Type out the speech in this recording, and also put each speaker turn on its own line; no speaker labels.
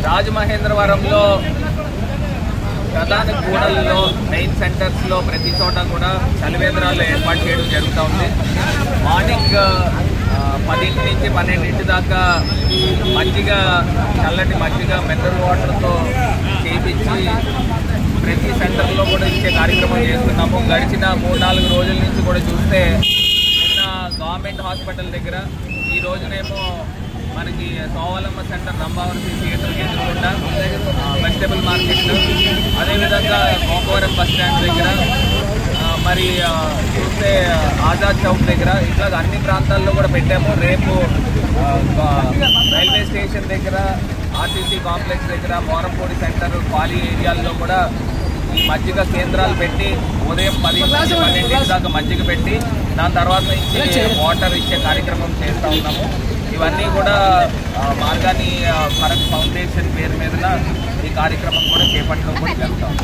రాజమహేంద్రవరంలో ప్రధాన కూడల్లో మెయిన్ సెంటర్స్లో ప్రతి చోట కూడా చలివేంద్రాలు ఏర్పాటు చేయడం జరుగుతూ ఉంది. మార్నింగ్ 10 నుంచి 12 దాకా మజ్జిగ, చల్లటి మజ్జిగ మినరల్ వాటర్తో చేయించి ప్రతి సెంటర్లో కూడా ఇచ్చే కార్యక్రమం చేస్తున్నాము. గడిచిన 3-4 రోజుల నుంచి కూడా చూస్తే నిన్న గవర్నమెంట్ హాస్పిటల్ దగ్గర, ఈ రోజునేమో మనకి సోవలమ్మ సెంటర్ రంభావతి థియేటర్కి ఎదురుకుండా వెజిటబుల్ మార్కెట్, అదేవిధంగా గోకవరం బస్ స్టాండ్ దగ్గర, మరి చూస్తే ఆజాద్ చౌక్ దగ్గర, ఇట్లా అన్ని ప్రాంతాల్లో కూడా పెట్టాము. రేపు రైల్వే స్టేషన్ దగ్గర, ఆర్టీసీ కాంప్లెక్స్ దగ్గర, మోరంపూడి సెంటర్, ఖాళీ ఏరియాల్లో కూడా ఈ మజ్జిగ కేంద్రాలు పెట్టి ఉదయం 10-12 దాకా మజ్జిగ పెట్టి దాని తర్వాత నుంచి వాటర్ ఇచ్చే కార్యక్రమం చేస్తూ ఉన్నాము. ఇవన్నీ కూడా మార్గాని భరత్ ఫౌండేషన్ పేరు మీద ఈ కార్యక్రమం కూడా చేపట్టడం కూడా జరుగుతాం.